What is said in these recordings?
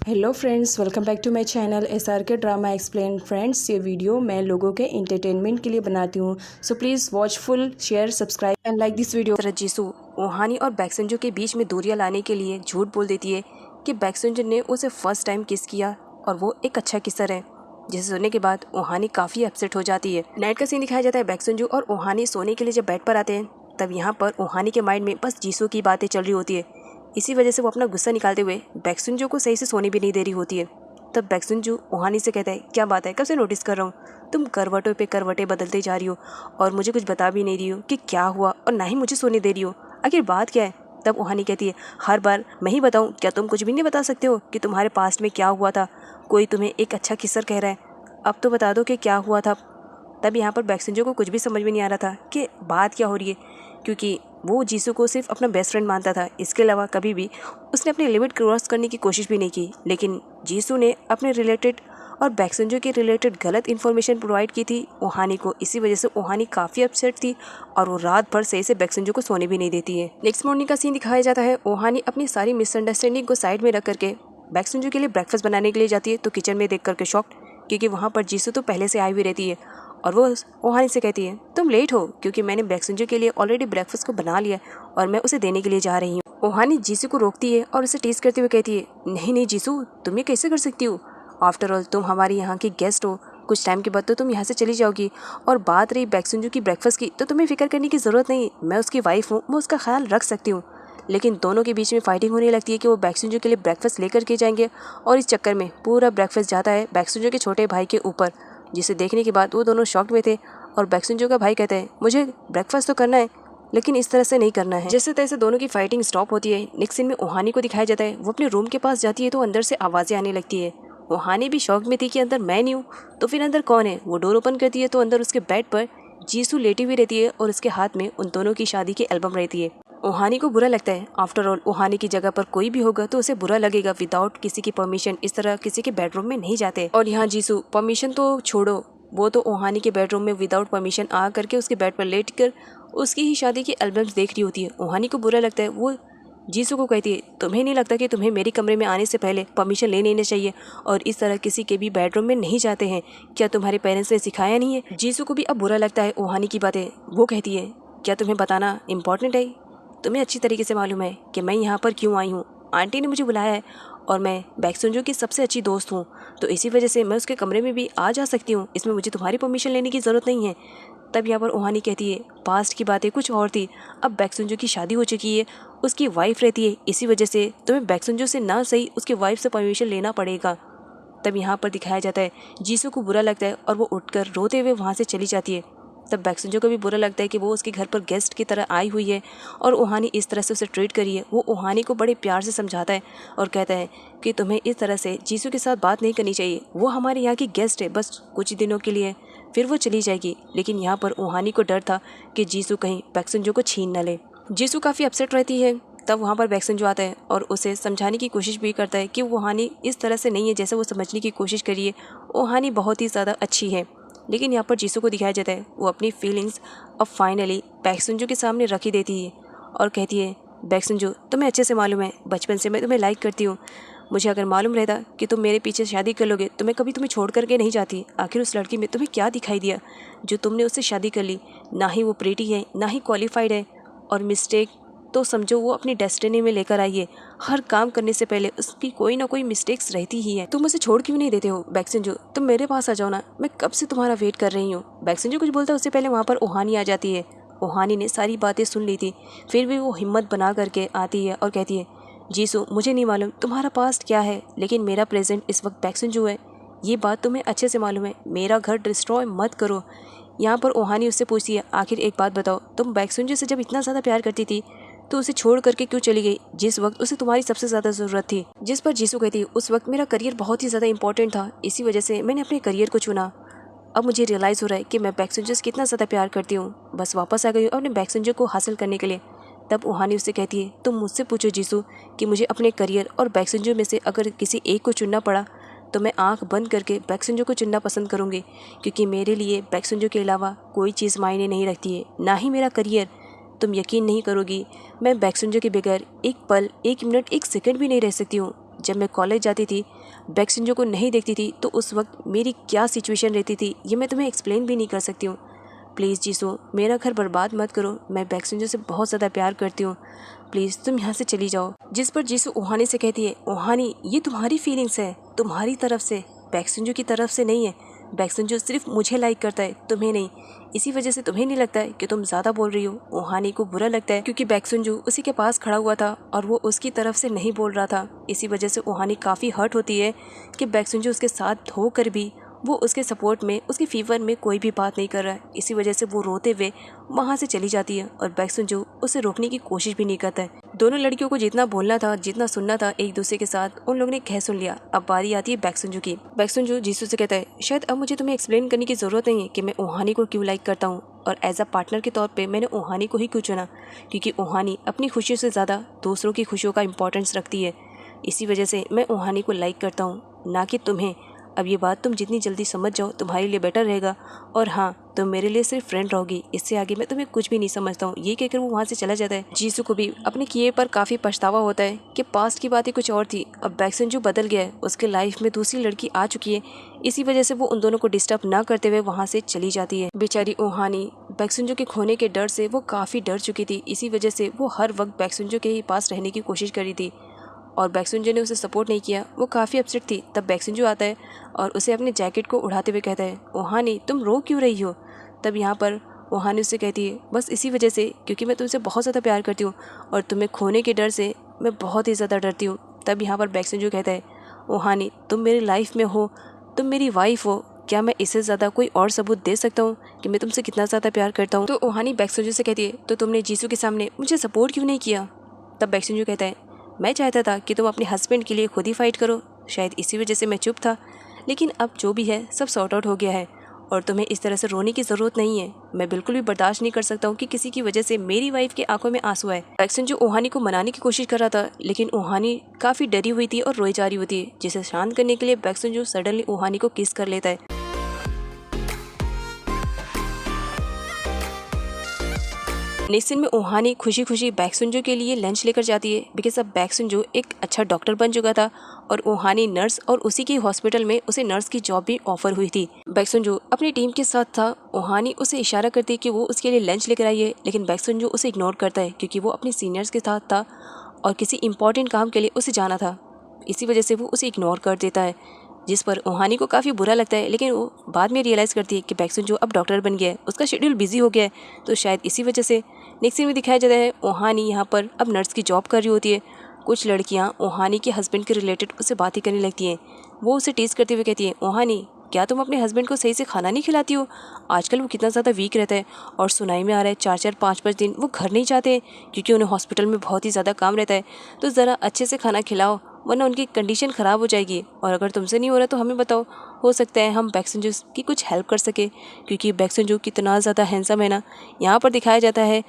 Hello friends, welcome back to my channel SRK drama explain. Friends, ये video मैं लोगों के एंटरटेनमेंट के लिए बनाती हूँ, so please watch full, share, subscribe and like this video. तरह जीसू ओहानी और बैक्संजू के बीच में दूरियां लाने के लिए झूठ बोल देती है कि बैक्संजू ने उसे फर्स्ट टाइम किस किया और वो एक अच्छा किसर है, जिसे सुनने के बाद ओहानी काफ़ी अपसेट हो जाती है। नाइट का सीन दिखाया जाता है। बैक्संजू और ओहानी सोने के लिए जब बेड पर आते हैं तब यहाँ पर ओहानी के माइंड में बस जीसू की बातें चल रही होती है। इसी वजह से वो अपना गुस्सा निकालते हुए बैक्संजू को सही से सोने भी नहीं दे रही होती है। तब बैक्संजू ओहानी से कहता है, क्या बात है, कब से नोटिस कर रहा हूँ तुम करवटों पे करवटें बदलते जा रही हो और मुझे कुछ बता भी नहीं रही हो कि क्या हुआ और ना ही मुझे सोने दे रही हो, आखिर बात क्या है। तब ओहानी कहती है, हर बार मैं ही बताऊँ क्या, तुम कुछ भी नहीं बता सकते हो कि तुम्हारे पास्ट में क्या हुआ था। कोई तुम्हें एक अच्छा किस्सा कह रहा है, अब तो बता दो कि क्या हुआ था। तब यहाँ पर बैक्संजू को कुछ भी समझ में नहीं आ रहा था कि बात क्या हो रही है, क्योंकि वो जीसू को सिर्फ अपना बेस्ट फ्रेंड मानता था। इसके अलावा कभी भी उसने अपनी लिमिट क्रॉस करने की कोशिश भी नहीं की। लेकिन जीसू ने अपने रिलेटेड और बैक्संजू के रिलेटेड गलत इन्फॉर्मेशन प्रोवाइड की थी ओहानी को। इसी वजह से ओहानी काफ़ी अपसेट थी और वो रात भर सही से बैक्संजू को सोने भी नहीं देती है। नेक्स्ट मॉर्निंग का सीन दिखाया जाता है। ओहानी अपनी सारी मिसअंडरस्टैंडिंग को साइड में रख करके बैक्संजू के लिए ब्रेकफास्ट बनाने के लिए जाती है, तो किचन में देख करके शॉक्ड, क्योंकि वहाँ पर जीसू तो पहले से आई हुई रहती है और वो ओहानी से कहती है, तुम लेट हो क्योंकि मैंने बैक्संजू के लिए ऑलरेडी ब्रेकफास्ट को बना लिया और मैं उसे देने के लिए जा रही हूँ। ओहानी जीसू को रोकती है और उसे टीज करते हुए कहती है, नहीं नहीं जीसू, तुम ये कैसे कर सकती हो, आफ्टर ऑल तुम हमारी यहाँ की गेस्ट हो, कुछ टाइम के बाद तो तुम यहाँ से चली जाओगी। और बात रही बैक्संजू की ब्रेकफास्ट की, तो तुम्हें फिक्र करने की ज़रूरत नहीं, मैं उसकी वाइफ हूँ, मैं उसका ख्याल रख सकती हूँ। लेकिन दोनों के बीच में फाइटिंग होने लगती है कि वो बैक्संजू के लिए ब्रेकफास्ट लेकर के जाएंगे और इस चक्कर में पूरा ब्रेकफास्ट जाता है बैक्संजू के छोटे भाई के ऊपर, जिसे देखने के बाद वो दोनों शॉक्ड में थे। और बैक्संजू का भाई कहता है, मुझे ब्रेकफास्ट तो करना है लेकिन इस तरह से नहीं करना है। जैसे तैसे दोनों की फाइटिंग स्टॉप होती है। नेक्स्ट सीन में ओहानी को दिखाया जाता है, वो अपने रूम के पास जाती है तो अंदर से आवाज़ें आने लगती है। ओहानी भी शॉक में थी कि अंदर मैं नहीं हूँ तो फिर अंदर कौन है। वो डोर ओपन करती है तो अंदर उसके बेड पर जीसू लेटी हुई रहती है और उसके हाथ में उन दोनों की शादी की एल्बम रहती है। ओहानी को बुरा लगता है, आफ्टर ऑल ओहानी की जगह पर कोई भी होगा तो उसे बुरा लगेगा। विदाउट किसी की परमिशन इस तरह किसी के बेडरूम में नहीं जाते। और यहाँ जीसू परमिशन तो छोड़ो, वो तो ओहानी के बेडरूम में विदाउट परमिशन आ करके उसके बेड पर लेट कर उसकी ही शादी की एल्बम्स देख रही होती है। ओहानी को बुरा लगता है। वो जीसू को कहती है, तुम्हें नहीं लगता कि तुम्हें मेरे कमरे में आने से पहले परमिशन ले लेनी चाहिए और इस तरह किसी के भी बेडरूम में नहीं जाते हैं, क्या तुम्हारे पेरेंट्स ने सिखाया नहीं है। जीसू को भी अब बुरा लगता है ओहानी की बातें। वो कहती है, क्या तुम्हें बताना इम्पोर्टेंट है, तुम्हें अच्छी तरीके से मालूम है कि मैं यहाँ पर क्यों आई हूँ। आंटी ने मुझे बुलाया है और मैं बैक्संजू की सबसे अच्छी दोस्त हूँ, तो इसी वजह से मैं उसके कमरे में भी आ जा सकती हूँ, इसमें मुझे तुम्हारी परमिशन लेने की ज़रूरत नहीं है। तब यहाँ पर ओहानी कहती है, पास्ट की बातें कुछ और थी, अब बैक्संजू की शादी हो चुकी है, उसकी वाइफ रहती है, इसी वजह से तुम्हें बैक्संजू से ना सही उसकी वाइफ से परमिशन लेना पड़ेगा। तब यहाँ पर दिखाया जाता है जीसू को बुरा लगता है और वो उठकर रोते हुए वहाँ से चली जाती है। तब बैक्संजू को भी बुरा लगता है कि वो उसके घर पर गेस्ट की तरह आई हुई है और ओहानी इस तरह से उसे ट्रीट करी है। वो ओहानी को बड़े प्यार से समझाता है और कहता है कि तुम्हें इस तरह से जीसू के साथ बात नहीं करनी चाहिए, वो हमारे यहाँ की गेस्ट है, बस कुछ दिनों के लिए फिर वो चली जाएगी। लेकिन यहाँ पर ओहानी को डर था कि जीसू कहीं बैक्संजू को छीन न ले। जीसू काफ़ी अपसेट रहती है। तब वहाँ पर बैक्संजू आता है और उसे समझाने की कोशिश भी करता है कि ओहानी इस तरह से नहीं है जैसे वो समझने की कोशिश करिए, ओहानी बहुत ही ज़्यादा अच्छी है। लेकिन यहाँ पर जीसू को दिखाया जाता है वो अपनी फीलिंग्स अब फाइनली बैक्संजू के सामने रख ही देती है और कहती है, बैक्संजू तुम्हें अच्छे से मालूम है बचपन से मैं तुम्हें लाइक करती हूँ, मुझे अगर मालूम रहता कि तुम मेरे पीछे शादी कर लोगे तो मैं कभी तुम्हें छोड़ करके नहीं जाती। आखिर उस लड़की में तुम्हें क्या दिखाई दिया जो तुमने उससे शादी कर ली, ना ही वो प्रीटी है ना ही क्वालिफाइड है, और मिस्टेक तो समझो वो अपनी डेस्टिनी में लेकर आई है। हर काम करने से पहले उसकी कोई ना कोई मिस्टेक्स रहती ही है। तुम मुझे छोड़ क्यों नहीं देते हो बैक्संजू, तुम मेरे पास आ जाओ ना, मैं कब से तुम्हारा वेट कर रही हूँ। बैक्संजू कुछ बोलता है उससे पहले वहाँ पर ओहानी आ जाती है। ओहानी ने सारी बातें सुन ली थी, फिर भी वो हिम्मत बना करके आती है और कहती है, जीसू मुझे नहीं मालूम तुम्हारा पास्ट क्या है, लेकिन मेरा प्रेजेंट इस वक्त बैक्संजू है, ये बात तुम्हें अच्छे से मालूम है, मेरा घर डिस्ट्रॉय मत करो। यहाँ पर ओहानी उससे पूछती है, आखिर एक बात बताओ, तुम बैक्संजू से जब इतना ज़्यादा प्यार करती थी तो उसे छोड़ करके क्यों चली गई जिस वक्त उसे तुम्हारी सबसे ज़्यादा ज़रूरत थी। जिस पर जीसू कहती है, उस वक्त मेरा करियर बहुत ही ज़्यादा इंपॉर्टेंट था, इसी वजह से मैंने अपने करियर को चुना। अब मुझे रियलाइज़ हो रहा है कि मैं बैक्संजू से कितना ज़्यादा प्यार करती हूँ, बस वापस आ गई हूँ अपने बैक्संजू को हासिल करने के लिए। तब ओहानी उससे कहती है, तुम मुझसे पूछो जीसू कि मुझे अपने करियर और बैक्संजू में से अगर किसी एक को चुनना पड़ा तो मैं आंख बंद करके बैक्संजू को चुनना पसंद करूँगी, क्योंकि मेरे लिए बैक्संजू के अलावा कोई चीज़ मायने नहीं रखती है, ना ही मेरा करियर। तुम यकीन नहीं करोगी, मैं बैक्संजू के बगैर एक पल, एक मिनट, एक सेकंड भी नहीं रह सकती हूँ। जब मैं कॉलेज जाती थी, बैक्सुंजो को नहीं देखती थी, तो उस वक्त मेरी क्या सिचुएशन रहती थी ये मैं तुम्हें एक्सप्लेन भी नहीं कर सकती हूँ। प्लीज़ जीसू, मेरा घर बर्बाद मत करो, मैं बैक्सुंजो से बहुत ज़्यादा प्यार करती हूँ, प्लीज़ तुम यहाँ से चली जाओ। जिस पर जीसू ओहानी से कहती है, ओहानी ये तुम्हारी फीलिंग्स है, तुम्हारी तरफ से, बैक्सुंजो की तरफ से नहीं है। बैक्सुंजो सिर्फ मुझे लाइक करता है, तुम्हें नहीं। इसी वजह से तुम्हें नहीं लगता है कि तुम ज़्यादा बोल रही हो। ओहानी को बुरा लगता है क्योंकि बैक्सुंजो उसी के पास खड़ा हुआ था और वो उसकी तरफ से नहीं बोल रहा था। इसी वजह से ओहानी काफ़ी हर्ट होती है कि बैक्सुंजो उसके साथ होकर भी वो उसके सपोर्ट में, उसके फीवर में कोई भी बात नहीं कर रहा है। इसी वजह से वो रोते हुए वहाँ से चली जाती है और बैक्सुंजो उसे रोकने की कोशिश भी नहीं करता है। दोनों लड़कियों को जितना बोलना था, जितना सुनना था एक दूसरे के साथ, उन लोगों ने कह सुन लिया। अब बारी आती है बैक्सुंजो की। बैक्सुंजो जीसू से कहता है, शायद अब मुझे तुम्हें एक्सप्लेन करने की ज़रूरत नहीं है कि मैं ओहानी को क्यों लाइक करता हूँ और एज अ पार्टनर के तौर पे मैंने ओहानी को ही क्यों चुना, क्योंकि ओहानी अपनी खुशियों से ज़्यादा दूसरों की खुशियों का इम्पोर्टेंस रखती है। इसी वजह से मैं ओहानी को लाइक करता हूँ, ना कि तुम्हें। अब ये बात तुम जितनी जल्दी समझ जाओ तुम्हारे लिए बेटर रहेगा। और हाँ, तुम मेरे लिए सिर्फ फ्रेंड रहोगी, इससे आगे मैं तुम्हें कुछ भी नहीं समझता हूँ। ये कहकर वो वहाँ से चला जाता है। जीसू को भी अपने किए पर काफ़ी पछतावा होता है कि पास्ट की बातें कुछ और थी, अब बैक्सुंजो बदल गया है, उसके लाइफ में दूसरी लड़की आ चुकी है। इसी वजह से वो उन दोनों को डिस्टर्ब ना करते हुए वहाँ से चली जाती है। बेचारी ओहानी बैक्सुंजो के खोने के डर से वो काफ़ी डर चुकी थी। इसी वजह से वो हर वक्त बैक्सुंजो के ही पास रहने की कोशिश कर रही थी और बैक्सुंजो ने उसे सपोर्ट नहीं किया। वो काफ़ी अपसेट थी। तब बैक्सुंजो आता है और उसे अपने जैकेट को उड़ाते हुए कहता है, ओहानी तुम रो क्यों रही हो। तब यहाँ पर ओहानी उससे कहती है, बस इसी वजह से, क्योंकि मैं तुमसे बहुत ज़्यादा प्यार करती हूँ और तुम्हें खोने के डर से मैं बहुत ही ज़्यादा डरती हूँ। तब यहाँ पर बैक्सुंजो कहता है, ओहानी तुम मेरी लाइफ में हो, तुम मेरी वाइफ हो, क्या मैं इससे ज़्यादा कोई और सबूत दे सकता हूँ कि मैं तुमसे कितना ज़्यादा प्यार करता हूँ। तो ओहानी बैक्सुंजो से कहती है, तो तुमने जीसू के सामने मुझे सपोर्ट क्यों नहीं किया। तब बैक्सुंजो कहता है, मैं चाहता था कि तुम अपने हस्बैंड के लिए खुद ही फाइट करो, शायद इसी वजह से मैं चुप था, लेकिन अब जो भी है सब सॉर्ट आउट हो गया है और तुम्हें इस तरह से रोने की ज़रूरत नहीं है। मैं बिल्कुल भी बर्दाश्त नहीं कर सकता हूँ कि किसी की वजह से मेरी वाइफ की आंखों में आंसू आए। बैक्सुंजो ओहानी को मनाने की कोशिश कर रहा था, लेकिन ओहानी काफ़ी डरी हुई थी और रोई जा रही होती है, जिसे शांत करने के लिए बैक्सुंजो सडनली ओहानी को किस कर लेता है। नेक्स्ट सीन में ओहानी खुशी खुशी बैक्सुंजो के लिए लंच लेकर जाती है, बिकॉज अब बैक्सुंजो एक अच्छा डॉक्टर बन चुका था और ओहानी नर्स, और उसी की हॉस्पिटल में उसे नर्स की जॉब भी ऑफर हुई थी। बैक्सुंजो अपनी टीम के साथ था। ओहानी उसे इशारा करती है कि वो उसके लिए लंच लेकर आई है, लेकिन बैक्सुंजो उसे इग्नोर करता है क्योंकि वो अपने सीनियर्स के साथ था और किसी इंपॉर्टेंट काम के लिए उसे जाना था। इसी वजह से वो उसे इग्नोर कर देता है, जिस पर ओहानी को काफ़ी बुरा लगता है, लेकिन वो बाद में रियलाइज़ करती है कि बैक्सुंजो अब डॉक्टर बन गया है, उसका शेड्यूल बिजी हो गया है, तो शायद इसी वजह से। नेक्स्ट सीन में दिखाया जाता है ओहानी यहाँ पर अब नर्स की जॉब कर रही होती है। कुछ लड़कियाँ ओहानी के हस्बैंड के रिलेटेड उससे बातें करने लगती हैं। वो उसे टीज करते हुए कहती हैं, ओहानी क्या तुम अपने हस्बैंड को सही से खाना नहीं खिलाती हो, आजकल वो कितना ज़्यादा वीक रहता है और सुनाई में आ रहा है 4-4 5-5 दिन वो घर नहीं जाते क्योंकि उन्हें हॉस्पिटल में बहुत ही ज़्यादा काम रहता है, तो ज़रा अच्छे से खाना खिलाओ वरना उनकी कंडीशन ख़राब हो जाएगी। और अगर तुमसे नहीं हो रहा तो हमें बताओ, हो सकता है हम बैक्सुंजो की कुछ हेल्प कर सके, क्योंकि बैक्सुंजो कितना ज़्यादा हैंडसम है ना। यहाँ पर दिखाया जाता है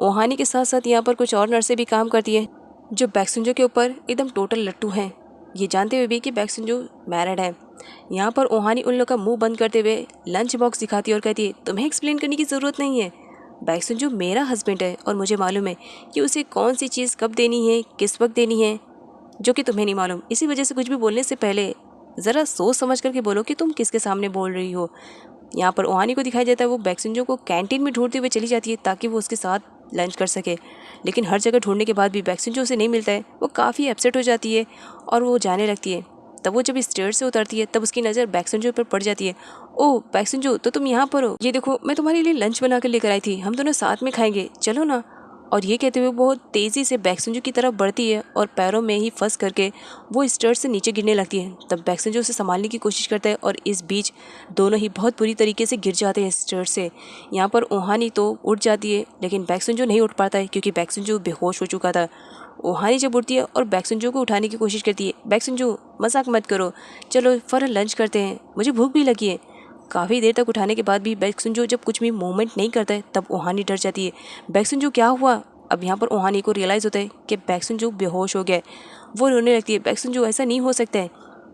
ओहानी के साथ साथ यहाँ पर कुछ और नर्सें भी काम करती है जो बैक्सुंजो के ऊपर एकदम टोटल लट्टू हैं, ये जानते हुए भी कि बैक्सुंजो मैरिड है। यहाँ पर ओहानी उन लोग का मुंह बंद करते हुए लंच बॉक्स दिखाती है और कहती है, तुम्हें एक्सप्लेन करने की ज़रूरत नहीं है, बैक्सुंजो मेरा हस्बैंड है और मुझे मालूम है कि उसे कौन सी चीज़ कब देनी है, किस वक्त देनी है, जो कि तुम्हें नहीं मालूम। इसी वजह से कुछ भी बोलने से पहले ज़रा सोच समझ करके बोलो कि तुम किसके सामने बोल रही हो। यहाँ पर ओहानी को दिखाया जाता है वो बैक्सुंजो को कैंटीन में ढूंढते हुए चली जाती है ताकि वो उसके साथ लंच कर सके, लेकिन हर जगह ढूंढने के बाद भी बैक्सुंजो उसे नहीं मिलता है। वो काफ़ी अपसेट हो जाती है और वो जाने लगती है। तब वो जब स्टेयर से उतरती है तब उसकी नज़र बैक्सुंजो पर पड़ जाती है। ओह बैक्सुंजो, तो तुम यहाँ पर हो, ये देखो मैं तुम्हारे लिए लंच बना कर लेकर आई थी, हम दोनों साथ में खाएंगे, चलो ना। और ये कहते हुए बहुत तेज़ी से बैक्सुंजो की तरफ बढ़ती है और पैरों में ही फंस करके वो स्टेयर से नीचे गिरने लगती है। तब बैक्सुंजो उसे संभालने की कोशिश करता है और इस बीच दोनों ही बहुत बुरी तरीके से गिर जाते हैं स्टेयर से। यहाँ पर ओहानी तो उठ जाती है, लेकिन बैक्सुंजो नहीं उठ पाता है क्योंकि बैक्सुंजो बेहोश हो चुका था। ओहानी जब उठती है और बैक्सुंजो को उठाने की कोशिश करती है, बैक्सुंजो मजाक मत करो, चलो फ़ौरन लंच करते हैं, मुझे भूख भी लगी है। काफ़ी देर तक उठाने के बाद भी बैक्सुंजो जब कुछ भी मूवमेंट नहीं करता है तब ओहानी डर जाती है, बैक्सुंजो क्या हुआ। अब यहाँ पर ओहानी को रियलाइज़ होता है कि बैक्सुंजो बेहोश हो गया है। वो रोने लगती है, बैक्सुंजो ऐसा नहीं हो सकता है।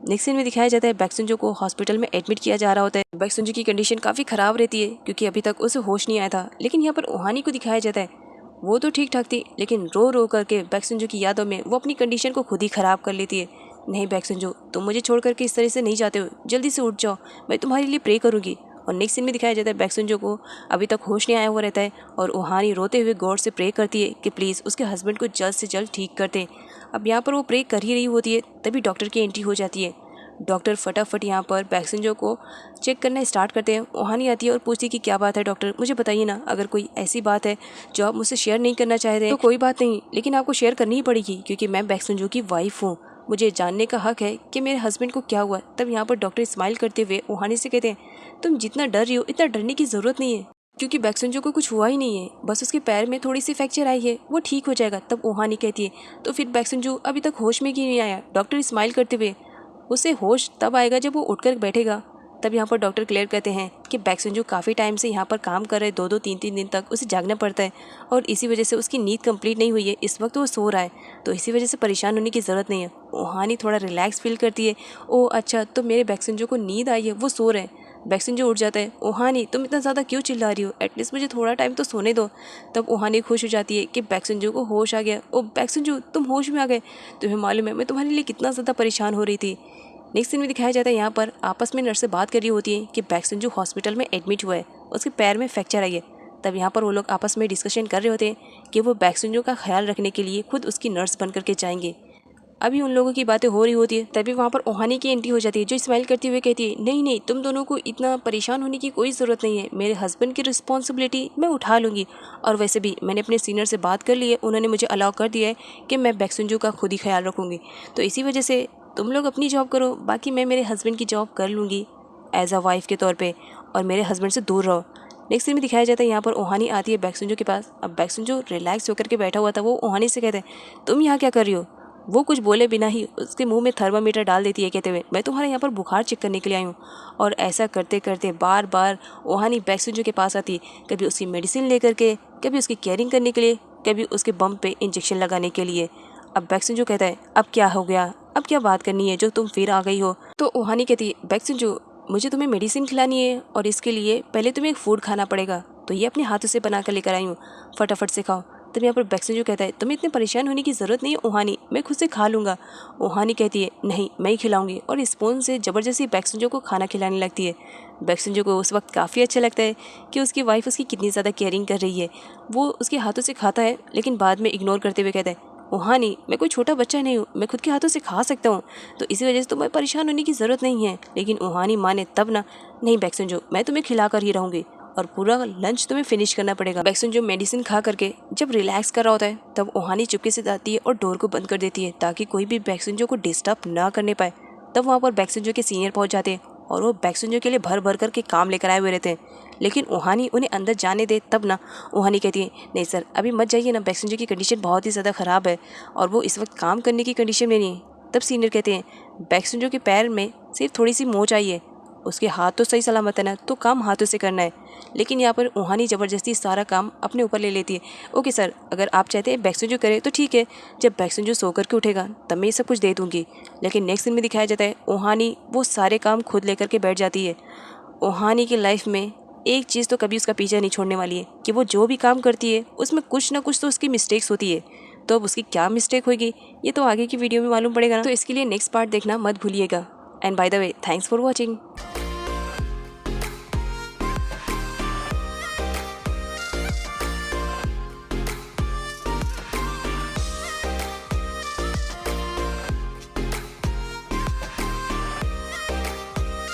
नेक्स्ट सीन में दिखाया जाता है बैक्सुंजो को हॉस्पिटल में एडमिट किया जा रहा होता है। बैक्सुंजो की कंडीशन काफ़ी ख़राब रहती है क्योंकि अभी तक उसे होश नहीं आया था, लेकिन यहाँ पर ओहानी को दिखाया जाता है वो तो ठीक ठाक थी, लेकिन रो रो करके बैक्सुंजो की यादों में वो अपनी कंडीशन को खुद ही ख़राब कर लेती है, नहीं बैक्संजू, तुम मुझे छोड़ करके इस तरह से नहीं जाते हो, जल्दी से उठ जाओ, मैं तुम्हारे लिए प्रे करूँगी। और नेक्स्ट सीन में दिखाया जाता है बैक्संजू को अभी तक होश नहीं आया हुआ रहता है और ओहानी रोते हुए गॉड से प्रे करती है कि प्लीज़ उसके हस्बैंड को जल्द से जल्द ठीक कर दे। अब यहाँ पर वो प्रे कर ही रही होती है, तभी डॉक्टर की एंट्री हो जाती है। डॉक्टर फटाफट यहाँ पर बैक्संजो को चेक करना स्टार्ट करते हैं। ओहानी आती है और पूछती है कि क्या बात है डॉक्टर, मुझे बताइए ना, अगर कोई ऐसी बात है जो आप मुझसे शेयर नहीं करना चाह रहे हैं तो कोई बात नहीं, लेकिन आपको शेयर करनी ही पड़ेगी क्योंकि मैं बैक्संजो की वाइफ हूँ, मुझे जानने का हक है कि मेरे हस्बैंड को क्या हुआ। तब यहाँ पर डॉक्टर स्माइल करते हुए ओहानी से कहते हैं तुम जितना डर रही हो इतना डरने की ज़रूरत नहीं है क्योंकि बैक्संजो को कुछ हुआ ही नहीं है, बस उसके पैर में थोड़ी सी फ्रैक्चर आई है, वो ठीक हो जाएगा। तब ओहानी कहती है तो फिर बैक्संजो अभी तक होश में क्यों नहीं आया। डॉक्टर स्माइल करते हुए उसे होश तब आएगा जब वो उठकर बैठेगा। तब यहाँ पर डॉक्टर क्लियर कहते हैं कि बैक्संजो काफ़ी टाइम से यहाँ पर काम कर रहे, 2-2 3-3 दिन तक उसे जागना पड़ता है और इसी वजह से उसकी नींद कंप्लीट नहीं हुई है, इस वक्त वो सो रहा है, तो इसी वजह से परेशान होने की ज़रूरत नहीं है। ओहानी थोड़ा रिलैक्स फील करती है, ओह अच्छा तो मेरे बैक्संजो को नींद आई है, वो सो रहे हैं। बैक्संजो उठ जाता है, ओहानी तुम इतना ज़्यादा क्यों चिल्ला रही हो, एटलीस्ट मुझे थोड़ा टाइम तो सोने दो। तब ओहानी खुश हो जाती है कि बैक्संजो को होश आ गया। ओ बैक्संजो तुम होश में आ गए, तुम्हें मालूम है मैं तुम्हारे लिए कितना ज़्यादा परेशान हो रही थी। नेक्स्ट सीन में दिखाया जाता है यहाँ पर आपस में नर्स से बात कर रही होती है कि बैक्संजो हॉस्पिटल में एडमिट हुआ है, उसके पैर में फ्रैक्चर आई है। तब यहाँ पर वो लोग आपस में डिस्कशन कर रहे होते हैं कि वो बैक्संजो का ख्याल रखने के लिए खुद उसकी नर्स बन करके जाएंगे। अभी उन लोगों की बातें हो रही होती है, तभी वहाँ पर ओहानी की एंट्री हो जाती है जो स्माइल करती हुए कहती है नहीं नहीं तुम दोनों को इतना परेशान होने की कोई ज़रूरत नहीं है, मेरे हस्बैंड की रिस्पॉन्सिबिलिटी मैं उठा लूँगी और वैसे भी मैंने अपने सीनियर से बात कर ली है, उन्होंने मुझे अलाउ कर दिया है कि मैं बैक्संजो का खुद ही ख्याल रखूँगी, तो इसी वजह से तुम लोग अपनी जॉब करो, बाकी मैं मेरे हस्बैंड की जॉब कर लूँगी एज अ वाइफ के तौर पे, और मेरे हस्बैंड से दूर रहो। नेक्स्ट सीन में दिखाया जाता है यहाँ पर ओहानी आती है बैक्संजो के पास। अब बैक्संजो रिलैक्स होकर के बैठा हुआ था, वो ओहानी से कहते हैं तुम यहाँ क्या कर रही हो। वो कुछ बोले बिना ही उसके मुंह में थर्मामीटर डाल देती है कहते हुए मैं तुम्हारे यहाँ पर बुखार चेक करने के लिए आई हूँ। और ऐसा करते करते बार बार ओहानी बैक्संजो के पास आती, कभी उसकी मेडिसिन लेकर के, कभी उसकी केयरिंग करने के लिए, कभी उसके बम पे इंजेक्शन लगाने के लिए। अब बैक्संजो कहता है अब क्या हो गया, अब क्या बात करनी है जो तुम फिर आ गई हो। तो ओहानी कहती है बैक्संजो मुझे तुम्हें मेडिसिन खिलानी है और इसके लिए पहले तुम्हें एक फूड खाना पड़ेगा, तो ये अपने हाथों से बना कर लेकर आई हूँ, फटाफट से खाओ। तब यहाँ पर बैक्संजो कहता है तुम्हें इतने परेशान होने की ज़रूरत नहीं है ओहानी, मैं खुद से खा लूँगा। ओहानी कहती है नहीं मैं ही खिलाऊंगी और स्पून से ज़बरदस्ती बैक्संजो को खाना खिलाने लगती है। बैक्संजो को उस वक्त काफ़ी अच्छा लगता है कि उसकी वाइफ उसकी कितनी ज़्यादा केयरिंग कर रही है। वो उसके हाथों से खाता है लेकिन बाद में इग्नोर करते हुए कहता है ओहानी मैं कोई छोटा बच्चा नहीं हूँ, मैं खुद के हाथों से खा सकता हूँ, तो इसी वजह से तुम्हें परेशान होने की ज़रूरत नहीं है। लेकिन ओहानी माने तब ना, नहीं बैक्संजो मैं तुम्हें खिला कर ही रहूँगी और पूरा लंच तुम्हें फिनिश करना पड़ेगा। बैक्संजो मेडिसिन खा करके जब रिलैक्स कर रहा होता है तब ओहानी चुपके से जाती है और डोर को बंद कर देती है ताकि कोई भी बैक्संजो को डिस्टर्ब ना करने पाए। तब वहाँ पर बैक्संजो के सीनियर पहुँच जाते हैं और वो बैक्संजो के लिए भर भर करके काम लेकर आए हुए रहते हैं, लेकिन ओहानी उन्हें अंदर जाने दे। तब ना ओहानी कहती है नहीं सर अभी मत जाइए ना, बैक्संजो की कंडीशन बहुत ही ज़्यादा ख़राब है और वो इस वक्त काम करने की कंडीशन में नहीं है। तब सीनियर कहते हैं बैक्संजो के पैर में सिर्फ थोड़ी सी मोच आई है, उसके हाथ तो सही सलामत है ना, तो काम हाथों से करना है। लेकिन यहाँ पर ओहानी ज़बरदस्ती सारा काम अपने ऊपर ले लेती है। ओके सर अगर आप चाहते हैं बैक्संजो करे तो ठीक है, जब बैक्संजो सो करके उठेगा तब मैं ये सब कुछ दे दूँगी। लेकिन नेक्स्ट दिन में दिखाया जाता है ओहानी वो सारे काम खुद लेकर के बैठ जाती है। ओहानी की लाइफ में एक चीज़ तो कभी उसका पीछा नहीं छोड़ने वाली है कि वो जो भी काम करती है उसमें कुछ ना कुछ तो उसकी मिस्टेक्स होती है, तो अब उसकी क्या मिस्टेक होगी ये तो आगे की वीडियो में मालूम पड़ेगा ना, तो इसके लिए नेक्स्ट पार्ट देखना मत भूलिएगा। And by the way thanks for watching.